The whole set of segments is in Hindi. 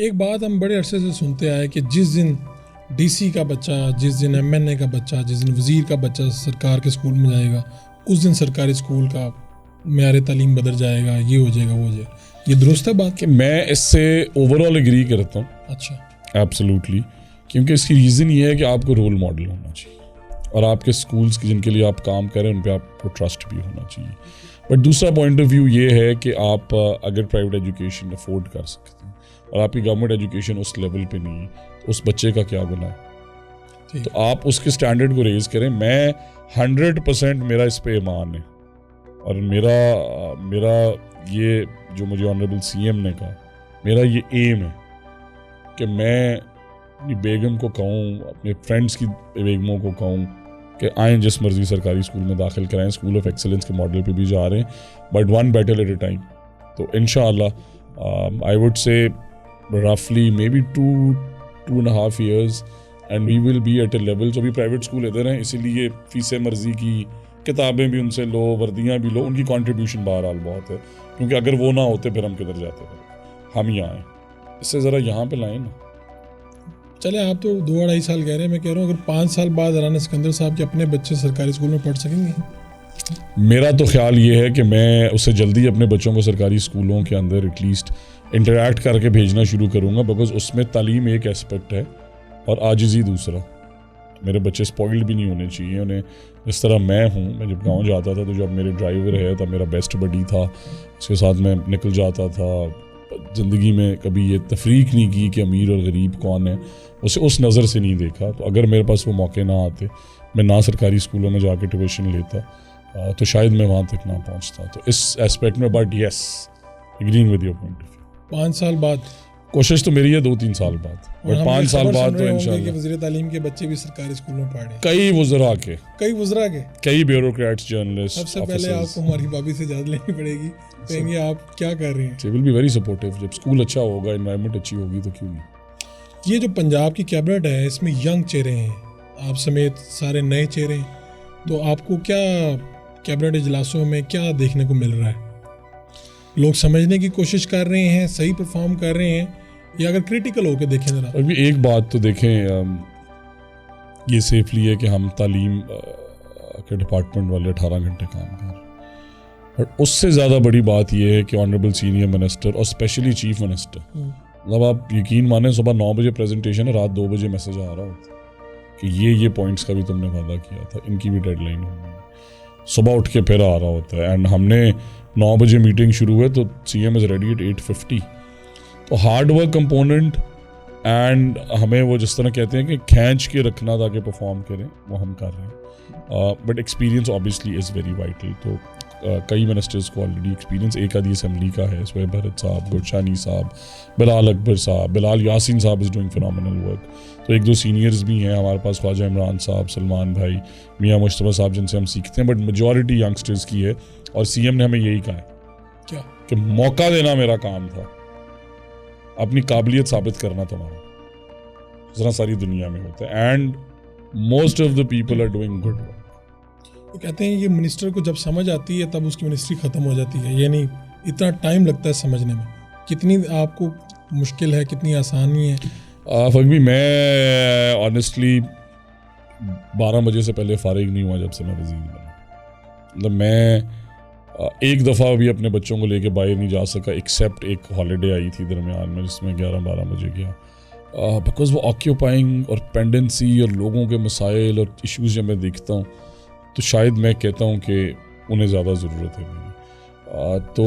एक बात हम बड़े अरसे से सुनते आए कि जिस दिन डीसी का बच्चा, जिस दिन एमएनए का बच्चा, जिस दिन वज़ीर का बच्चा सरकार के स्कूल में जाएगा, उस दिन सरकारी स्कूल का मेयार तालीम बदल जाएगा, ये हो जाएगा, वो हो जाएगा। ये दुरुस्त है बात? कि मैं इससे ओवरऑल एग्री करता हूँ। अच्छा, एब्सोल्युटली, क्योंकि इसकी रीज़न ये है कि आपको रोल मॉडल होना चाहिए और आपके स्कूल्स की जिनके लिए आप काम कर रहे हैं उन पे आपको ट्रस्ट भी होना चाहिए। बट दूसरा पॉइंट ऑफ व्यू ये है कि आप अगर प्राइवेट एजुकेशन अफोर्ड कर सकते हैं और आपकी गवर्नमेंट एजुकेशन उस लेवल पे नहीं है, तो उस बच्चे का क्या गुनाह है? तो आप उसके स्टैंडर्ड को रेज करें। मैं 100% मेरा इस पे ईमान है और मेरा ये जो मुझे ऑनरेबल सीएम ने कहा, मेरा ये एम है कि मैं अपनी बेगम को कहूँ, अपने फ्रेंड्स की बेगमों को कहूँ कि आएँ जिस मर्जी सरकारी स्कूल में दाखिल कराएं, स्कूल ऑफ एक्सेलेंस के मॉडल पे भी जा रहे हैं, but one battle at a time. तो इंशाअल्लाह आई वुड से रफली may be 2.5 years and we will be at a level. जो भी प्राइवेट स्कूल इधर हैं, इसीलिए फीसें मर्जी की, किताबें भी उनसे लो, वर्दियाँ भी लो, उनकी कंट्रीब्यूशन बहरहाल बहुत है, क्योंकि अगर वो ना होते फिर हम किधर जाते थे? हम यहाँ आए, इससे ज़रा यहाँ पे लाएं ना। चले, आप तो 2-2.5 साल कह रहे हैं, मैं कह रहा हूँ अगर 5 साल बाद राना सिकंदर साहब के अपने बच्चे सरकारी स्कूल में पढ़ सकेंगे? मेरा तो ख्याल ये है कि मैं उससे जल्दी अपने बच्चों को सरकारी स्कूलों के अंदर एटलीस्ट इंटरेक्ट करके भेजना शुरू करूँगा, बिकॉज उसमें तालीम एक एस्पेक्ट है और आजिज़ी दूसरा। मेरे बच्चे स्पॉइल्ड भी नहीं होने चाहिए। उन्हें जिस तरह मैं हूँ, मैं जब गांव जाता था तो जब मेरे ड्राइवर है तब मेरा बेस्ट बडी था, उसके साथ मैं निकल जाता था। ज़िंदगी में कभी ये तफरीक नहीं की कि अमीर और गरीब कौन है, उसे उस नज़र से नहीं देखा। तो अगर मेरे पास वो मौके ना आते, मैं ना सरकारी स्कूलों में जाके ट्यूशन लेता, तो शायद मैं वहाँ तक ना पहुँचता। तो इस एस्पेक्ट में, but yes, agreeing with your point of view. 5 साल बाद कोशिश तो मेरी है 2-3 साल बाद, बट 5 साल बाद तो इंशाल्लाह। वज़ीर तालीम के बच्चे भी सरकारी स्कूलों में पढ़े, कई वुज़रा के, कई ब्यूरोक्रेट्स, जर्नलिस्ट। सबसे पहले आपको हमारी भाभी से इजाज़त लेनी पड़ेगी, कहेंगे आप क्या कर रहे हैं। They will be very supportive. जब स्कूल अच्छा होगा, एनवायरनमेंट अच्छी होगी, तो क्यों नहीं। ये जो पंजाब की कैबिनेट है, इसमें यंग चेहरे हैं, आप समेत सारे नए चेहरे हैं, तो आपको क्या कैबिनेट इजलासों में क्या देखने को मिल रहा है? लोग समझने की कोशिश कर रहे हैं, सही परफॉर्म कर रहे हैं, या अगर क्रिटिकल होकर देखें जरा? अभी एक बात तो देखें, ये सेफली है कि हम तालीम के डिपार्टमेंट वाले 18 घंटे काम कर रहे हैं, बट उससे ज़्यादा बड़ी बात यह है कि ऑनरेबल सीनियर मिनिस्टर और स्पेशली चीफ मिनिस्टर, मतलब आप यकीन माने सुबह 9 बजे प्रेजेंटेशन है, रात 2 बजे मैसेज आ रहा होता कि ये पॉइंट्स का भी तुमने वादा किया था, इनकी भी डेडलाइन होगी। सुबह उठ के फिर आ रहा होता है, एंड हमने 9 बजे मीटिंग शुरू हुए तो CM इज़ रेडी एट 8:50। तो हार्ड वर्क कंपोनेंट एंड हमें वो जिस तरह कहते हैं कि खींच के रखना ताकि परफॉर्म करें, वो हम कर रहे हैं। But experience obviously is very vital. तो कई मिनिस्टर्स को ऑलरेडी एक्सपीरियंस एक आधी असम्बली का है, सोहेब भरत साहब, गुरशानी साहब, बिलाल अकबर साहब, बिलाल यासीन साहब इज़ डूइंग फिनोमिनल वर्क। तो 1-2 सीनियर्स भी हैं हमारे पास, ख्वाजा इमरान साहब, सलमान भाई, मियाँ मुश्तबा साहब, जिनसे हम सीखते हैं, बट मेजॉरिटी यंगस्टर्स की है। और CM ने हमें यही कहा है क्या कि मौका देना मेरा काम था, अपनी काबिलियत साबित करना तुम्हारा, जिस तरह सारी दुनिया में होता है, and most of the people are doing good work. वो कहते हैं ये मिनिस्टर को जब समझ आती है तब उसकी मिनिस्ट्री ख़त्म हो जाती है, यानी इतना टाइम लगता है समझने में। कितनी आपको मुश्किल है, कितनी आसानी है? फकबी, मैं ऑनेस्टली 12 बजे से पहले फारिग नहीं हुआ जब से मैं वज़ीर बना। मतलब मैं एक दफ़ा भी अपने बच्चों को लेके बाहर नहीं जा सका, एक्सेप्ट एक हॉलीडे आई थी दरमियान में जिसमें 11-12 बजे गया, बिकॉज वो ऑक्यूपाइंग और पेंडेंसी और लोगों के मसाइल और इश्यूज़ जब मैं देखता हूँ तो शायद मैं कहता हूँ कि उन्हें ज़्यादा ज़रूरत है मेरी। तो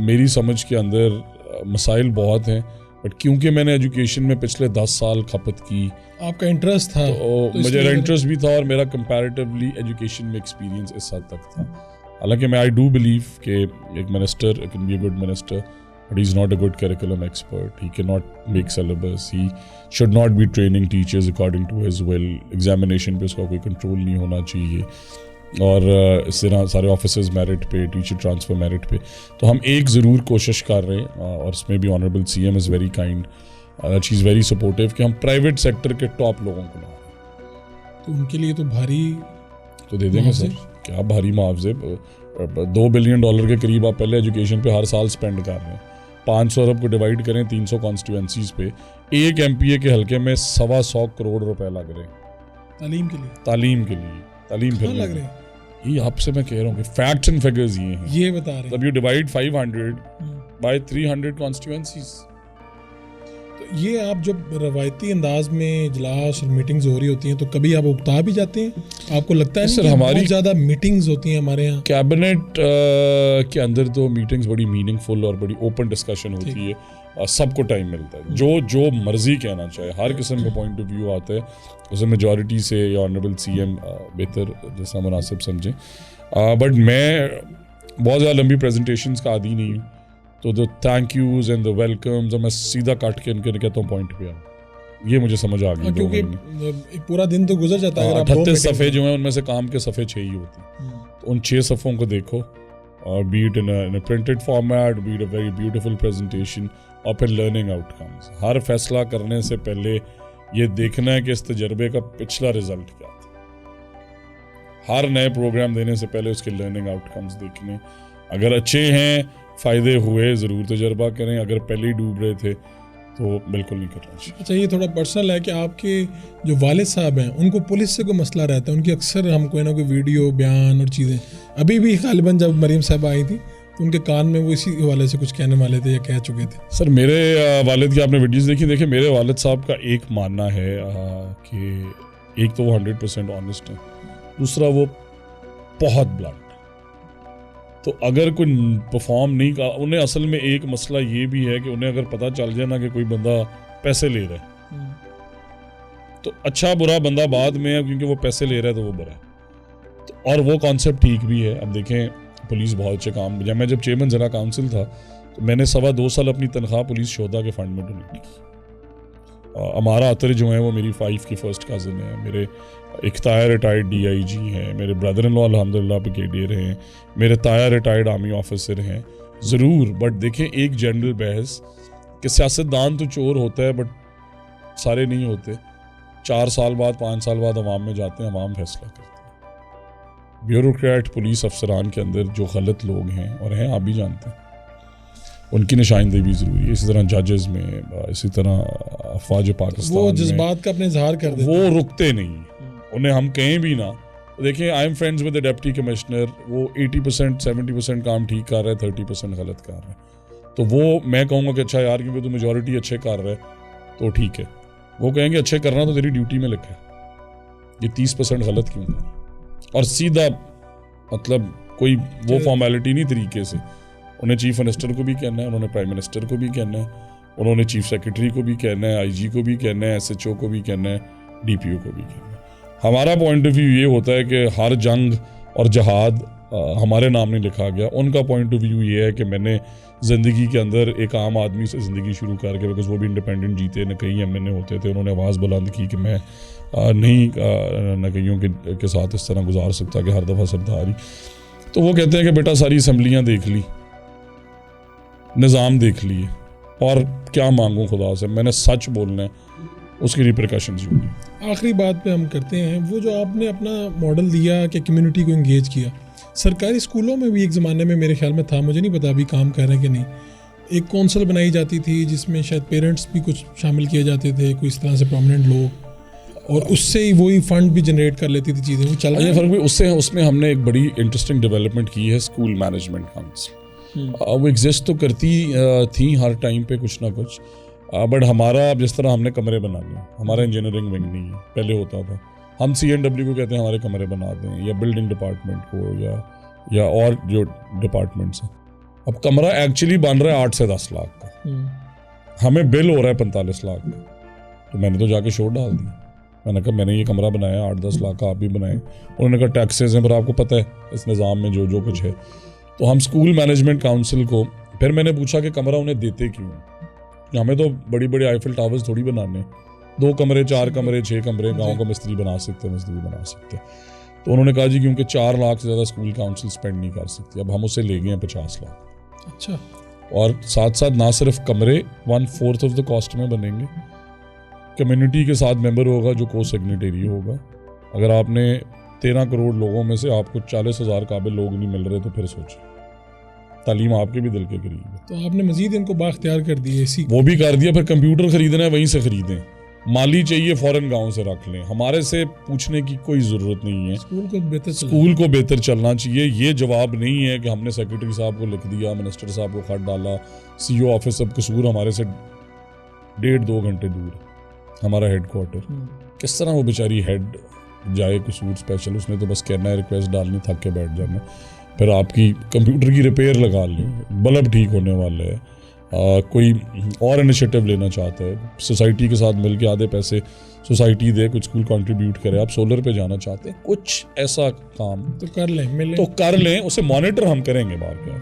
मेरी समझ के अंदर मसाइल बहुत हैं, बट क्योंकि मैंने एजुकेशन में पिछले 10 साल खपत की, आपका इंटरेस्ट था, तो मुझे इंटरेस्ट भी था और मेरा कंपैरेटिवली एजुकेशन में एक्सपीरियंस इस हद तक था। हालांकि मैं आई डू बिलीव कि एक minister can be a good minister, but he's not a good curriculum expert. He cannot make syllabus. He should not be training teachers according to his will. Examination पे उसका कोई कंट्रोल नहीं होना चाहिए, और इस तरह सारे ऑफिसर्स मेरिट पे, टीचर ट्रांसफ़र मेरिट पे। तो हम एक ज़रूर कोशिश कर रहे हैं, और इसमें भी honourable CM is very kind, she is very supportive, कि हम प्राइवेट सेक्टर के टॉप लोगों को ला रहे हैं। तो उनके लिए तो भारी तो दे देंगे सर, क्या भारी मुआवजे। $2 बिलियन के करीब आप पहले एजुकेशन पे हर साल स्पेंड कर रहे हैं, 500 अरब को डिवाइड करें 300 कॉन्स्टिट्यूएंसीज पे, एक MPA के हल्के में 125 करोड़ रुपए लग रहे हैं तालीम के लिए। तालीम फिर लग रहे हैं, ये आपसे मैं कह रहा हूँ कि फैक्ट्स एंड फिगर्स ये हैं, ये बता रहे हैं। तब यू डिवाइड 500 बाय 300 कॉन्स्टिट्यूएंसीज। तो ये आप जब रवायती अंदाज में इजलास और मीटिंग्स हो रही होती हैं तो कभी आप उकता भी जाते हैं? आपको लगता है सर, कि हमारी बहुत ज़्यादा मीटिंग्स होती हैं हमारे यहाँ? कैबिनेट के अंदर तो मीटिंग्स बड़ी मीनिंगफुल और बड़ी ओपन डिस्कशन होती है, सबको टाइम मिलता है, जो मर्जी कहना चाहे, हर किस्म का पॉइंट ऑफ व्यू आता है, उसे मेजॉरिटी से या ऑनरेबल CM बेहतर जैसा मुनासिब समझें। बट मैं बहुत ज़्यादा लंबी प्रेजेंटेशंस का आदी नहीं हूँ, तो the thank use and the welcomes मैं सीधा काट के इनके कहता हूँ पॉइंट पे आओ, ये मुझे समझ आ गई। क्योंकि एक पूरा दिन तो गुजर जाता है। 38 सफ़े जो हैं उनमें से काम के सफ़े 6 ही होते हैं, तो उन 6 सफ़ों को देखो, B it in a printed format, B it a very beautiful presentation, और फिर लर्निंग आउटकम्स। हर फैसला करने से पहले ये देखना है कि इस तजर्बे का पिछला रिजल्ट क्या था। हर नए प्रोग्राम देने से पहले उसके लर्निंग आउटकम्स देखने, अगर अच्छे हैं, फ़ायदे हुए, ज़रूर तजर्बा करें, अगर पहले ही डूब रहे थे तो बिल्कुल नहीं करना चाहिए। अच्छा, ये थोड़ा पर्सनल है कि आपके जो वालिद साहब हैं उनको पुलिस से कोई मसला रहता है? उनकी अक्सर हम कोई ना कोई वीडियो बयान और चीज़ें, अभी भी गालिबन जब मरीम साहब आई थी तो उनके कान में वो इसी हवाले से कुछ कहने वाले थे या कह चुके थे? सर, मेरे वालिद की आपने वीडियोस देखी? देखिए, मेरे वालिद साहब का एक मानना है कि एक तो वो 100% ऑनेस्ट है, दूसरा वो बहुत ब्लंट। तो अगर कोई परफॉर्म नहीं कर, उन्हें असल में एक मसला ये भी है कि उन्हें अगर पता चल जाए ना कि कोई बंदा पैसे ले रहा है, तो अच्छा बुरा बंदा बाद में है, क्योंकि वो पैसे ले रहा है तो वो बुरा है। तो और वो कॉन्सेप्ट ठीक भी है। अब देखें, पुलिस बहुत अच्छे काम, जब चेयरमैन ज़िला काउंसिल था तो मैंने 2.25 साल अपनी तनख्वाह पुलिस शोधा के फंड में डोनेट की। अमारा अतर जो है वो मेरी 5 की फर्स्ट कज़न है, मेरे एक ताया रिटायर्ड DIG हैं, मेरे ब्रदर इन लॉ अल्हम्दुलिल्लाह ब्रिगेडियर हैं, मेरे ताया रिटायर्ड आर्मी ऑफिसर हैं। ज़रूर, बट देखें, एक जनरल बहस कि सियासतदान तो चोर होता है बट सारे नहीं होते। 4 साल बाद 5 साल बाद अवाम में जाते हैं, अवाम फैसला करते हैं। ब्यूरोक्रेट पुलिस अफसरान के अंदर जो गलत लोग हैं और हैं, आप भी जानते हैं, उनकी निशानदेही भी ज़रूरी है। इसी तरह जजेस में, इसी तरह अफवाज पाकिस्तान, वो जज्बात का अपने इजहार कर देते हैं, वो रुकते नहीं। उन्हें हम कहें भी ना, तो देखिए, I am friends with the deputy commissioner, वो 80% 70% काम ठीक कर रहा है, 30% गलत कर रहा है। तो वो मैं कहूँगा कि अच्छा यार, क्योंकि तो मेजॉरिटी अच्छे कर रहा है तो ठीक है। वो कहेंगे अच्छे करना तो तेरी ड्यूटी में लिखा है, ये 30% गलत क्यों कर? और सीधा मतलब कोई वो फॉर्मेलिटी नहीं तरीके से। उन्हें चीफ मिनिस्टर को भी कहना है, उन्होंने प्राइम मिनिस्टर को भी कहना है, उन्होंने चीफ सेक्रेटरी को भी कहना है, IG को भी कहना है, SHO को भी कहना है, DPO को भी कहना है। हमारा पॉइंट ऑफ व्यू ये होता है कि हर जंग और जहाद हमारे नाम नहीं लिखा गया। उनका पॉइंट ऑफ व्यू ये है कि मैंने ज़िंदगी के अंदर एक आम आदमी से ज़िंदगी शुरू करके, बिकॉज वो भी इंडिपेंडेंट जीते, न कहीं MNA होते थे, उन्होंने आवाज़ बुलंद की कि मैं नहीं नकइयों के साथ इस तरह गुजार सकता कि हर दफ़ा सरदारी। तो वो कहते हैं कि बेटा सारी असम्बलियाँ देख ली, निज़ाम देख लिए, और क्या मांगूँ खुदा से, मैंने सच बोलना है, उसकी रिपरकशंस होंगी। आखिरी बात पे हम करते हैं, वो जो आपने अपना मॉडल दिया कि कम्युनिटी को इंगेज किया, सरकारी स्कूलों में भी एक ज़माने में मेरे ख्याल में था, मुझे नहीं पता अभी काम कर रहे हैं कि नहीं, एक कौंसल बनाई जाती थी जिसमें शायद पेरेंट्स भी कुछ शामिल किए जाते थे, कोई इस तरह से प्रोमिनेंट लोग, और उससे ही वही फंड भी जनरेट कर लेती थी चीज़ें, वो चल रहा है। फर्क भी उसमें हमने एक बड़ी इंटरेस्टिंग डेवलपमेंट की है, स्कूल मैनेजमेंट काउंसिल। वो एग्जिस्ट तो करती थी हर टाइम पे कुछ ना कुछ, बट हमारा जिस तरह हमने कमरे बना लिए, हमारा इंजीनियरिंग विंग नहीं है, पहले होता था, हम CNW को कहते हैं हमारे कमरे बना दें, या बिल्डिंग डिपार्टमेंट को या और जो डिपार्टमेंट्स हैं। अब कमरा एक्चुअली बन रहा है 8 से 10 लाख का, हमें बिल हो रहा है 45 लाख का। तो मैंने तो जाके शोर डाल दिया, मैंने कहा मैंने ये कमरा बनाया 8-10 लाख का, आप भी बनाए। उन्होंने कहा टैक्सेस हैं, पर आपको पता है इस निज़ाम में जो कुछ है। तो हम स्कूल मैनेजमेंट काउंसिल को, फिर मैंने पूछा कि कमरा उन्हें देते क्यों, हमें तो बड़ी बड़ी आईफिल टावर्स थोड़ी बनाने, 2 कमरे 4 कमरे 6 कमरे गांव का मिस्त्री बना सकते, मजदूर बना सकते। तो उन्होंने कहा जी क्योंकि 4 लाख से ज़्यादा स्कूल काउंसिल स्पेंड नहीं कर सकती, अब हम उसे ले गए हैं 50 लाख। अच्छा। और साथ साथ ना सिर्फ कमरे 1/4 ऑफ द कॉस्ट में बनेंगे, कम्युनिटी के साथ मेंबर होगा जो को सिग्नेटरी होगा। अगर आपने 13 करोड़ लोगों में से आपको 40,000 काबिल लोग नहीं मिल रहे तो फिर सोचें। तालीम आपके भी दिल के करीब है। तो आपने मजीद इनको बाख्तियार कर दिए इसी वो भी कर दिया, फिर कंप्यूटर खरीदना है वहीं से खरीदें, माली चाहिए फौरन गांव से रख लें, हमारे से पूछने की कोई ज़रूरत नहीं है। स्कूल को बेहतर चलना चाहिए। ये जवाब नहीं है कि हमने सेक्रेटरी साहब को लिख दिया, मिनिस्टर साहब को खत डाला, सीईओ ऑफिस सब कसूर हमारे से 1.5-2 घंटे दूर है हमारा हेडक्वार्टर। किस तरह वो बेचारी हेड जाए कसूर स्पेशल, उसने तो बस कहना है रिक्वेस्ट डालनी, थक के बैठ जाना, फिर आपकी कंप्यूटर की रिपेयर लगा लें, बल्ब ठीक होने वाले है, कोई और इनिशिएटिव लेना चाहता है, सोसाइटी के साथ मिलके आधे पैसे सोसाइटी दे, कुछ स्कूल कंट्रीब्यूट करे, आप सोलर पे जाना चाहते हैं, कुछ ऐसा काम तो कर लें, मिले तो कर लें, उसे मॉनिटर हम करेंगे बार बार।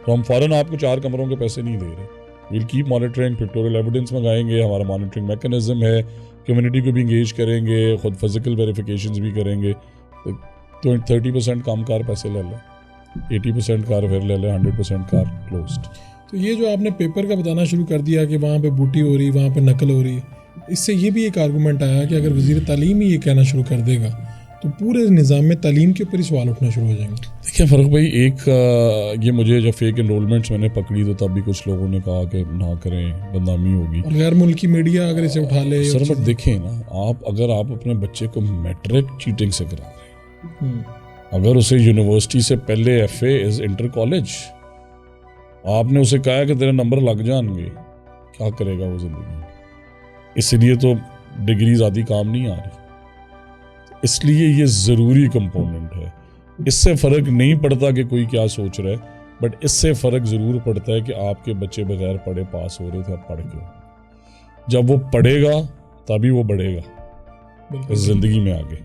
तो हम फौरन आपको 4 कमरों के पैसे नहीं दे रहे, will keep monitoring, pictorial evidence मंगाएंगे, हमारा मॉनिटरिंग मैकेनिज्म है, कम्युनिटी को भी इंगेज करेंगे, खुद फिजिकल वेरिफिकेशंस भी करेंगे। तो 30% काम कार पैसे ले लें, 80% कार फिर ले लें, 100% कार क्लोज्ड। तो ये जो आपने पेपर का बताना शुरू कर दिया कि वहाँ पे बूटी हो रही, वहाँ पे नकल हो रही है, इससे ये भी एक आर्गूमेंट आया कि अगर वज़ीर तालीम ही ये कहना शुरू कर देगा तो पूरे निज़ाम में तालीम के ऊपर ही सवाल उठना शुरू हो जाएंगे। देखिए फ़र्क भाई, एक ये मुझे जब फेक एनरोलमेंट्स मैंने पकड़ी तो तब भी कुछ लोगों ने कहा कि ना करें, बदनामी होगी, और गैर मुल्की मीडिया अगर इसे उठा ले। सर बट देखें ना, अगर आप अपने बच्चे को मैट्रिक चीटिंग से करा रहे हैं, अगर उसे यूनिवर्सिटी से पहले FA इज इंटर कॉलेज, आपने उसे कहा है कि तेरे नंबर लग जाएंगे, क्या करेगा वो ज़िंदगी में? इसलिए तो डिग्रीज आदि काम नहीं आ रही, इसलिए ये ज़रूरी कंपोनेंट है। इससे फ़र्क नहीं पड़ता कि कोई क्या सोच रहा है, बट इससे फ़र्क ज़रूर पड़ता है कि आपके बच्चे बगैर पढ़े पास हो रहे थे, अब पढ़ के, जब वो पढ़ेगा तभी वो बढ़ेगा ज़िंदगी में आगे।